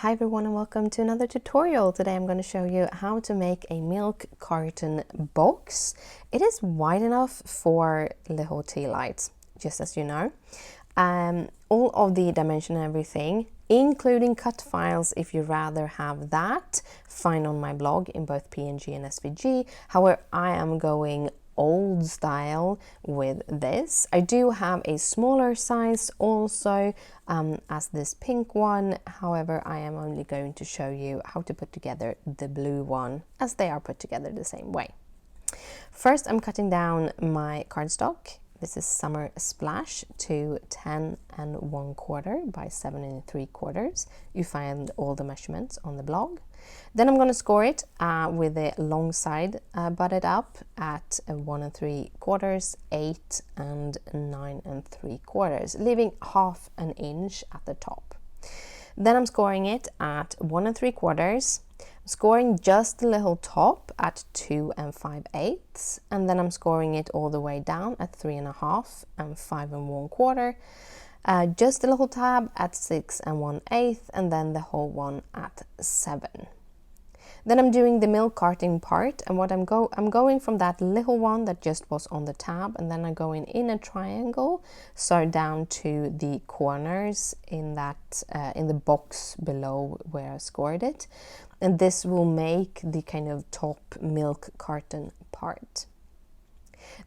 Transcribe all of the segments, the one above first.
Hi everyone and welcome to another tutorial. Today I'm going to show you how to make a milk carton box. It is wide enough for little tea lights, just as you know. All of the dimension and everything, including cut files if you rather have that, find on my blog in both PNG and SVG. However, I am going old style with this. I do have a smaller size also as this pink one. However, I am only going to show you how to put together the blue one as they are put together the same way. First, I'm cutting down my cardstock. This is Summer Splash to 10 1/4 by 7 3/4. You find all the measurements on the blog. Then I'm going to score it with the long side butted up at 1 3/4, 8 and 9 3/4, leaving half an inch at the top. Then I'm scoring it at 1 3/4, scoring just the little top at 2 5/8, and then I'm scoring it all the way down at 3 1/2 and 5 1/4, just a little tab at 6 1/8, and then the whole one at 7. Then I'm doing the milk carton part, and what I'm going from that little one that just was on the tab, and then I'm going in a triangle, so down to the corners in that in the box below where I scored it, and this will make the kind of top milk carton part.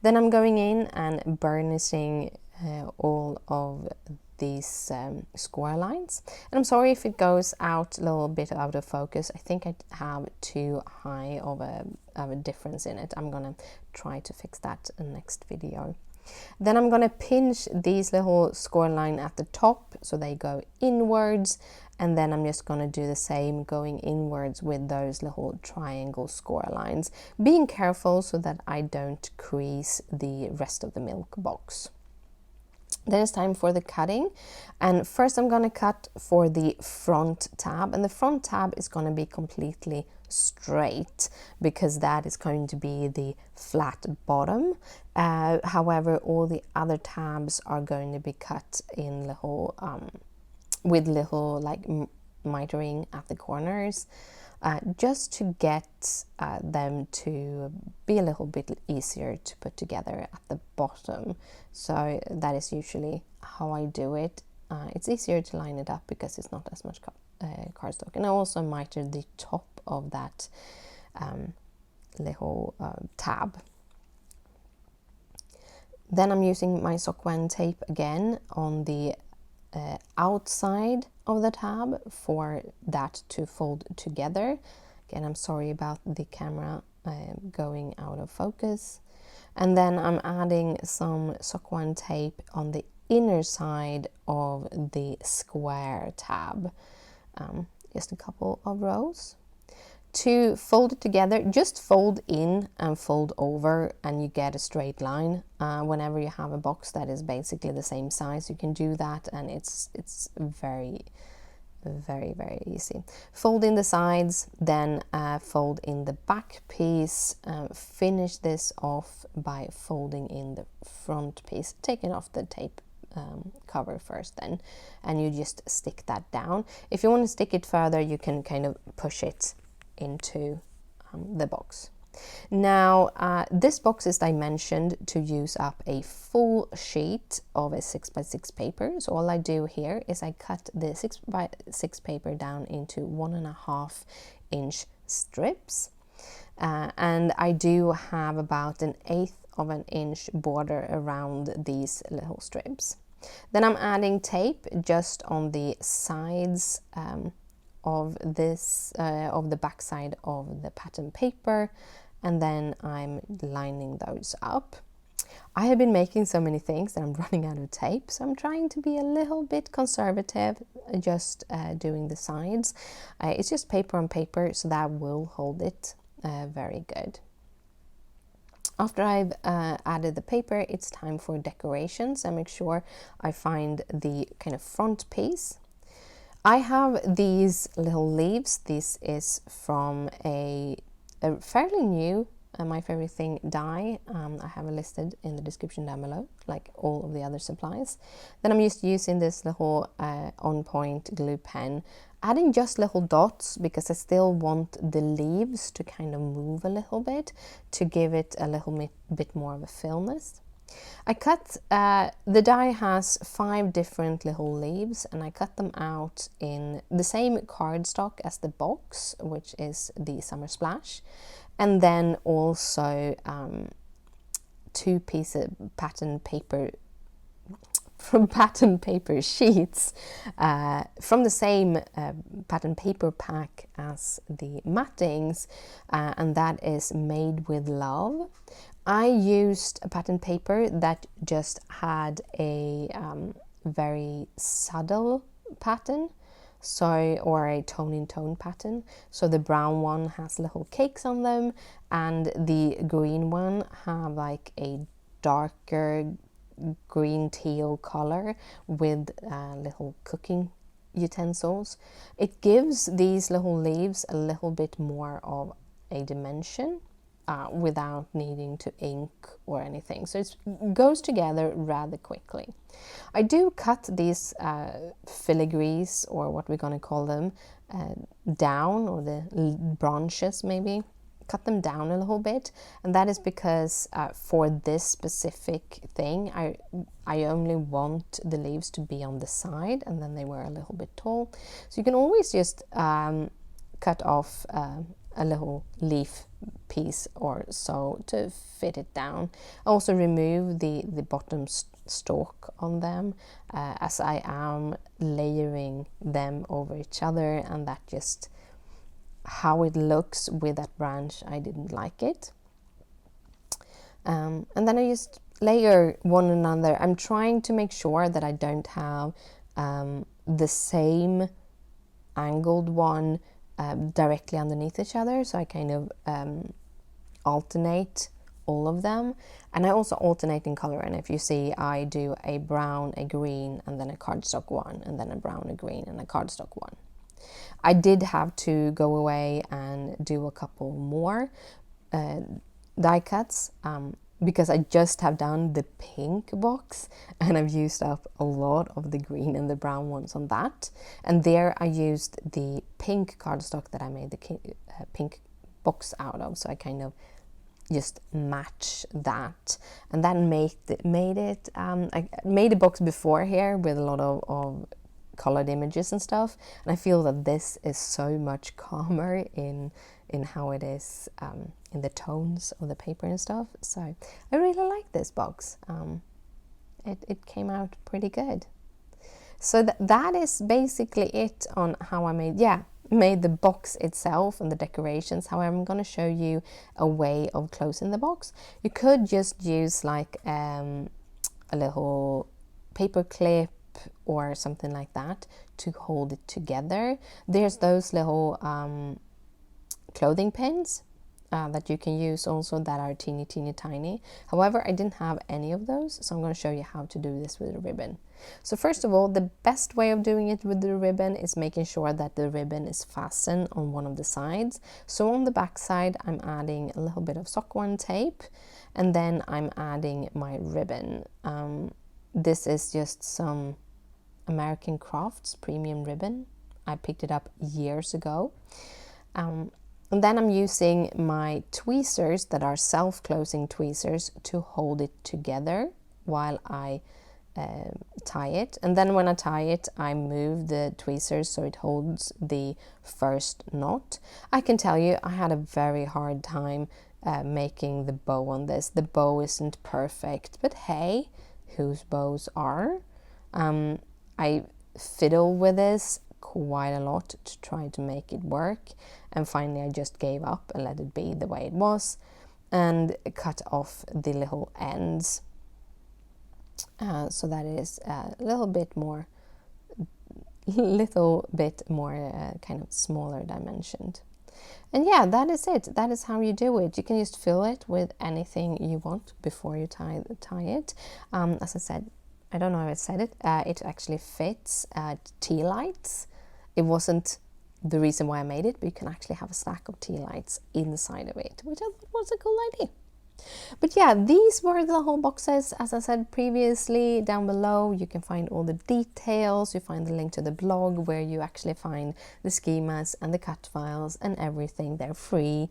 Then I'm going in and burnishing all of these score lines, and I'm sorry if it goes out a little bit out of focus. I think I have too high of a difference in it. I'm gonna try to fix that in the next video. Then I'm gonna pinch these little score line at the top so they go inwards, and then I'm just gonna do the same going inwards with those little triangle score lines, being careful so that I don't crease the rest of the milk box. Then it's time for the cutting, and first I'm going to cut for the front tab, and the front tab is going to be completely straight because that is going to be the flat bottom. However, all the other tabs are going to be cut in little with little like mitering at the corners, just to get them to be a little bit easier to put together at the bottom. So that is usually how I do it. It's easier to line it up because it's not as much cardstock. And I also mitered the top of that little tab. Then I'm using my Sookwang Tape again on the outside of the tab for that to fold together. Again, I'm sorry about the camera going out of focus. And then I'm adding some Sookwang Tape on the inner side of the square tab, just a couple of rows. To fold it together, just fold in and fold over and you get a straight line. Whenever you have a box that is basically the same size, you can do that, and it's very easy. Fold in the sides, then fold in the back piece. Finish this off by folding in the front piece, taking off the tape cover first then, and you just stick that down. If you want to stick it further, you can kind of push it into the box. Now this box is dimensioned to use up a full sheet of a 6x6 paper. So all I do here is I cut the 6x6 paper down into 1 1/2 inch strips, and I do have about 1/8 of an inch border around these little strips. Then I'm adding tape just on the sides of this of the back side of the pattern paper, and then I'm lining those up. I have been making so many things that I'm running out of tape, so I'm trying to be a little bit conservative, just doing the sides. It's just paper on paper, so that will hold it very good. After I've added the paper, it's time for decorations. I make sure I find the kind of front piece. I have these little leaves. This is from a fairly new My Favorite Thing die. I have it listed in the description down below, like all of the other supplies. Then I'm just using this little On Point glue pen, adding just little dots because I still want the leaves to kind of move a little bit to give it a little bit more of a fillness. I cut, the die has 5 different little leaves, and I cut them out in the same cardstock as the box, which is the Summer Splash, and then also 2 pieces of pattern paper from pattern paper sheets from the same pattern paper pack as the mattings, and that is Made with Love. I used a pattern paper that just had a very subtle pattern, or a tone-in-tone pattern. So the brown one has little cakes on them, and the green one have like a darker green teal color with little cooking utensils. It gives these little leaves a little bit more of a dimension without needing to ink or anything. So it goes together rather quickly. I do cut these filigrees, or what we're going to call them, down, or the branches maybe. Cut them down a little bit, and that is because for this specific thing I only want the leaves to be on the side, and then they were a little bit tall. So you can always just cut off a little leaf piece or so to fit it down. Also remove the bottom stalk on them, as I am layering them over each other, and that just how it looks with that branch, I didn't like it. And then I just layer one another. I'm trying to make sure that I don't have the same angled one directly underneath each other, so I kind of alternate all of them. And I also alternate in color, and if you see, I do a brown, a green, and then a cardstock one, and then a brown, a green, and a cardstock one. I did have to go away and do a couple more die cuts because I just have done the pink box, and I've used up a lot of the green and the brown ones on that. And there I used the pink cardstock that I made the pink box out of, so I kind of just match that, and that made it I made a box before here with a lot of colored images and stuff, and I feel that this is so much calmer in how it is in the tones of the paper and stuff. So I really like this box. It came out pretty good. So that is basically it on how I made the box itself and the decorations. However, I'm going to show you a way of closing the box. You could just use like a little paper clip or something like that to hold it together. There's those little clothing pins that you can use also that are teeny tiny. However, I didn't have any of those, so I'm going to show you how to do this with a ribbon. So first of all, the best way of doing it with the ribbon is making sure that the ribbon is fastened on one of the sides. So on the back side, I'm adding a little bit of Sookwang Tape, and then I'm adding my ribbon. This is just some American Crafts premium ribbon. I picked it up years ago. And then I'm using my tweezers that are self-closing tweezers to hold it together while I tie it. And then when I tie it, I move the tweezers so it holds the first knot. I can tell you, I had a very hard time making the bow on this. The bow isn't perfect, but hey, whose bows are? I fiddle with this quite a lot to try to make it work, and finally I just gave up and let it be the way it was and cut off the little ends so that it is a little bit more kind of smaller dimensioned. And yeah, that is it. That is how you do it. You can just fill it with anything you want before you tie it. As I said, I don't know if I said it, it actually fits tea lights. It wasn't the reason why I made it, but you can actually have a stack of tea lights inside of it, which I thought was a cool idea. But yeah, these were the whole boxes. As I said previously, down below you can find all the details. You find the link to the blog where you actually find the schemas and the cut files and everything. They're free.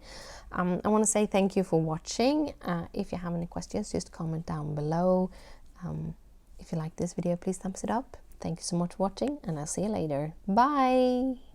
I want to say thank you for watching. If you have any questions, just comment down below. If you like this video, please thumbs it up. Thank you so much for watching, and I'll see you later. Bye!